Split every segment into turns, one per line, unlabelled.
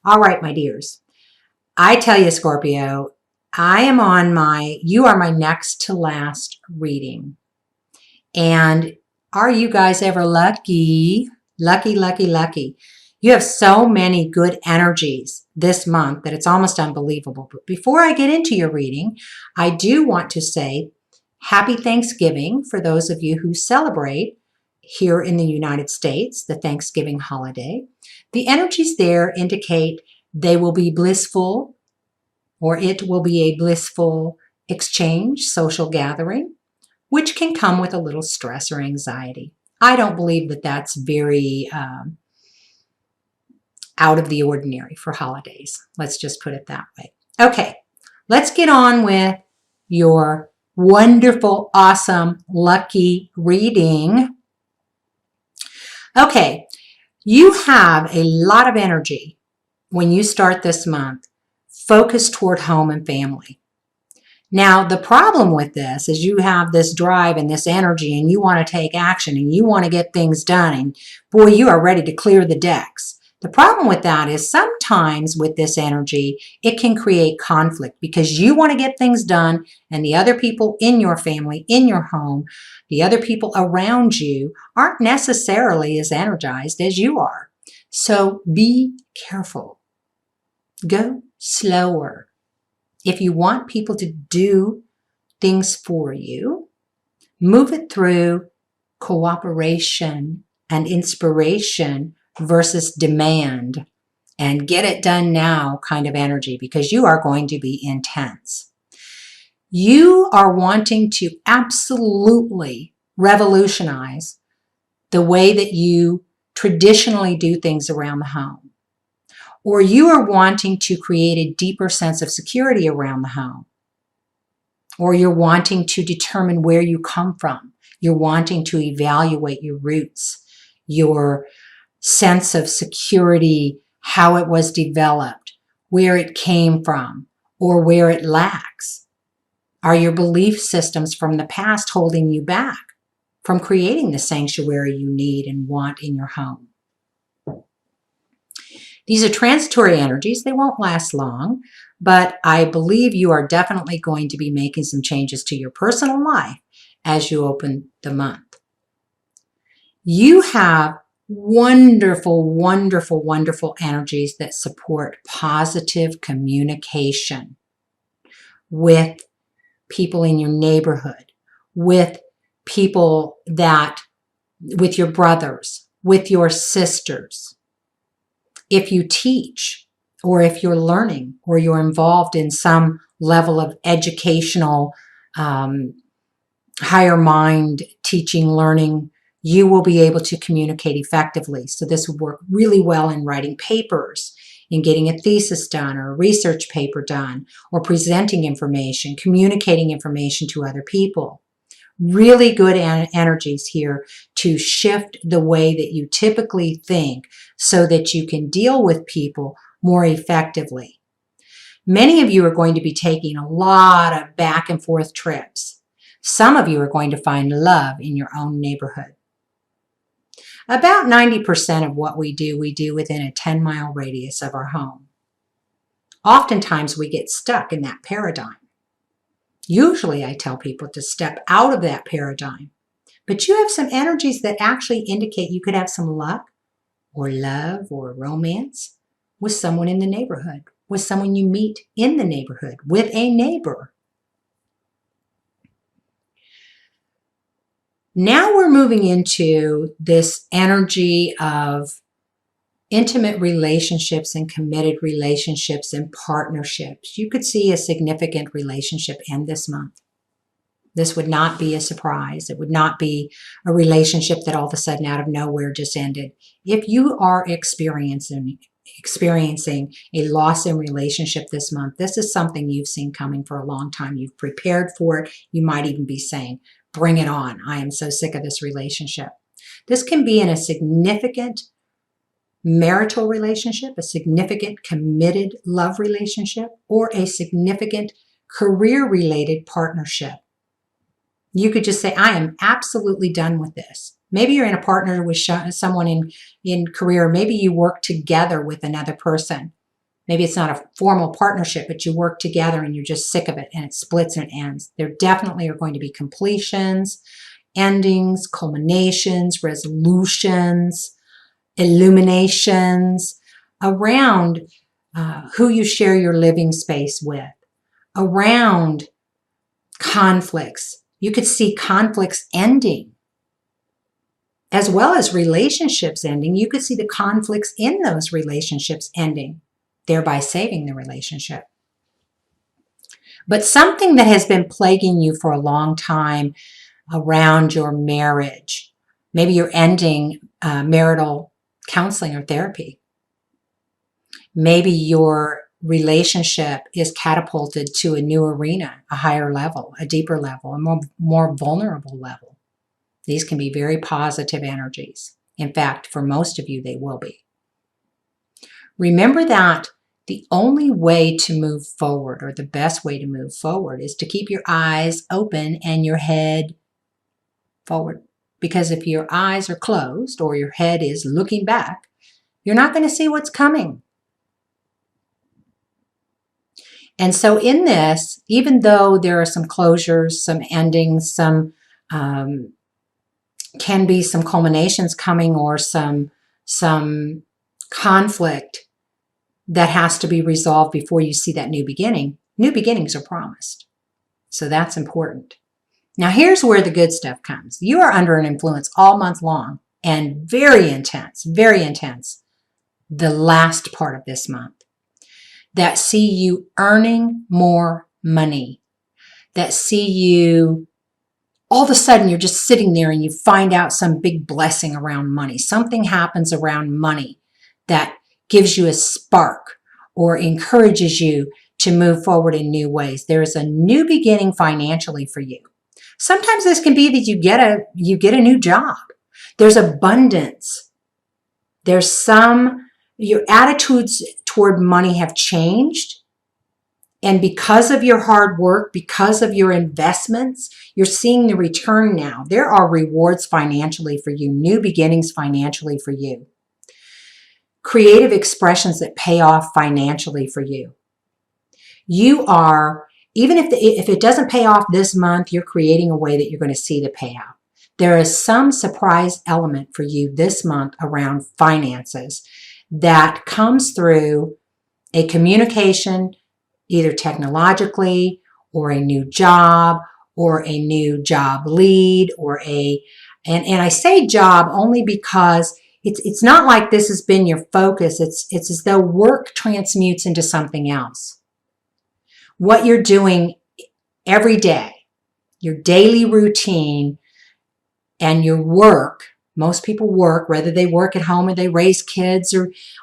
All right, my dears. I tell you, Scorpio, you are my next to last reading. And are you guys ever lucky? Lucky, lucky, lucky. You have so many good energies this month that it's almost unbelievable. But before I get into your reading, I do want to say happy Thanksgiving for those of you who celebrate here in the United States, the Thanksgiving holiday. The energies there indicate they will be blissful, or it will be a blissful exchange, social gathering, which can come with a little stress or anxiety. I don't believe that that's very out of the ordinary for holidays. Let's just put it that way. Okay, let's get on with your wonderful, awesome, lucky reading. Okay, you have a lot of energy when you start this month focused toward home and family. Now, the problem with this is you have this drive and this energy and you want to take action and you want to get things done and boy, you are ready to clear the decks. The problem with that is sometimes with this energy, it can create conflict because you want to get things done and the other people in your family, in your home, the other people around you aren't necessarily as energized as you are. So be careful. Go slower. If you want people to do things for you, move it through cooperation and inspiration versus demand and get it done now kind of energy because you are going to be intense. You are wanting to absolutely revolutionize the way that you traditionally do things around the home. Or you are wanting to create a deeper sense of security around the home. Or you're wanting to determine where you come from. You're wanting to evaluate your roots, your sense of security, how it was developed, where it came from, or where it lacks. Are your belief systems from the past holding you back from creating the sanctuary you need and want in your home? These are transitory energies. They won't last long, but I believe you are definitely going to be making some changes to your personal life as you open the month. You have wonderful, wonderful, wonderful energies that support positive communication with people in your neighborhood, with people with your brothers, with your sisters. If you teach, or if you're learning, or you're involved in some level of educational, higher mind teaching, learning, you will be able to communicate effectively. So this will work really well in writing papers, in getting a thesis done, or a research paper done, or presenting information, communicating information to other people. Really good energies here to shift the way that you typically think so that you can deal with people more effectively. Many of you are going to be taking a lot of back and forth trips. Some of you are going to find love in your own neighborhood. About 90% of what we do within a 10-mile radius of our home. Oftentimes we get stuck in that paradigm. Usually I tell people to step out of that paradigm, but you have some energies that actually indicate you could have some luck or love or romance with someone in the neighborhood, with someone you meet in the neighborhood, with a neighbor. Now we're moving into this energy of intimate relationships and committed relationships and partnerships. You could see a significant relationship end this month. This would not be a surprise. It would not be a relationship that all of a sudden out of nowhere just ended. If you are experiencing a loss in relationship this month, this is something you've seen coming for a long time. You've prepared for it. You might even be saying, bring it on. I am so sick of this relationship. This can be in a significant marital relationship, a significant committed love relationship, or a significant career-related partnership. You could just say, I am absolutely done with this. Maybe you're in a partner with someone in career. Maybe you work together with another person Maybe it's not a formal partnership, but you work together and you're just sick of it and it splits and it ends. There definitely are going to be completions, endings, culminations, resolutions, illuminations around who you share your living space with, around conflicts. You could see conflicts ending as well as relationships ending. You could see the conflicts in those relationships ending, thereby saving the relationship. But something that has been plaguing you for a long time around your marriage, maybe you're ending marital counseling or therapy. Maybe your relationship is catapulted to a new arena, a higher level, a deeper level, a more vulnerable level. These can be very positive energies. In fact, for most of you, they will be. Remember that the only way to move forward, or the best way to move forward, is to keep your eyes open and your head forward. Because if your eyes are closed or your head is looking back, you're not going to see what's coming. And so in this, even though there are some closures, some endings, some can be some culminations coming, or some conflict that has to be resolved before you see that new beginning. New beginnings are promised. So that's important. Now here's where the good stuff comes. You are under an influence all month long, and very intense, the last part of this month, that see you earning more money, that see you, all of a sudden you're just sitting there and you find out some big blessing around money. Something happens around money that gives you a spark or encourages you to move forward in new ways. There is a new beginning financially for you. Sometimes this can be that you get a new job. There's abundance. There's your attitudes toward money have changed. And because of your hard work, because of your investments, you're seeing the return now. There are rewards financially for you, new beginnings financially for you. Creative expressions that pay off financially for you. You are, even if it doesn't pay off this month, you're creating a way that you're going to see the payout. There is some surprise element for you this month around finances that comes through a communication, either technologically, or a new job, or a new job lead, or and I say job only because it's not like this has been your focus. It's as though work transmutes into something else. What you're doing every day, your daily routine, and your work. Most people work, whether they work at home or they raise kids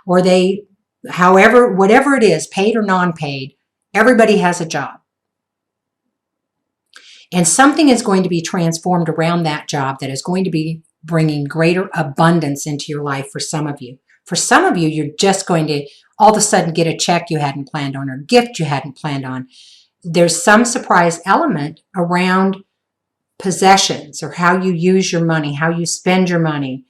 or they, whatever it is, paid or non-paid, everybody has a job. And something is going to be transformed around that job that is going to be bringing greater abundance into your life for some of you. For some of you, you're just going to all of a sudden get a check you hadn't planned on or a gift you hadn't planned on. There's some surprise element around possessions or how you use your money, how you spend your money.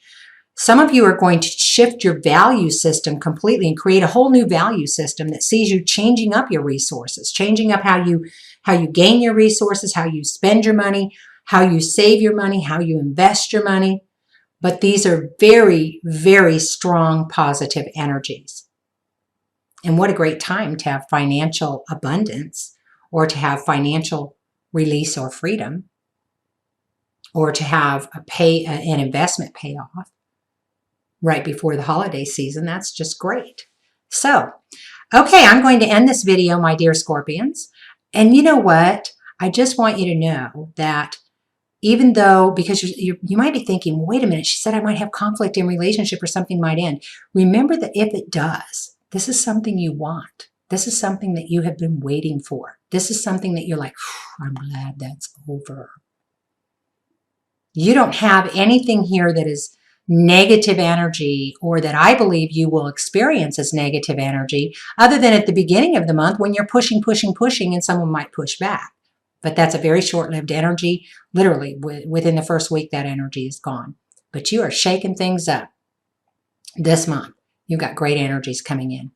Some of you are going to shift your value system completely and create a whole new value system that sees you changing up your resources, changing up how you gain your resources, how you spend your money, how you save your money, how you invest your money. But these are very, very strong positive energies. And what a great time to have financial abundance, or to have financial release or freedom, or to have an investment payoff right before the holiday season. That's just great. So, okay, I'm going to end this video, my dear Scorpions. And you know what? I just want you to know that even though, because you might be thinking, wait a minute, she said I might have conflict in relationship or something might end. Remember that if it does, this is something you want. This is something that you have been waiting for. This is something that you're like, I'm glad that's over. You don't have anything here that is negative energy, or that I believe you will experience as negative energy, other than at the beginning of the month when you're pushing, and someone might push back. But that's a very short-lived energy. Literally, within the first week, that energy is gone. But you are shaking things up this month. You've got great energies coming in.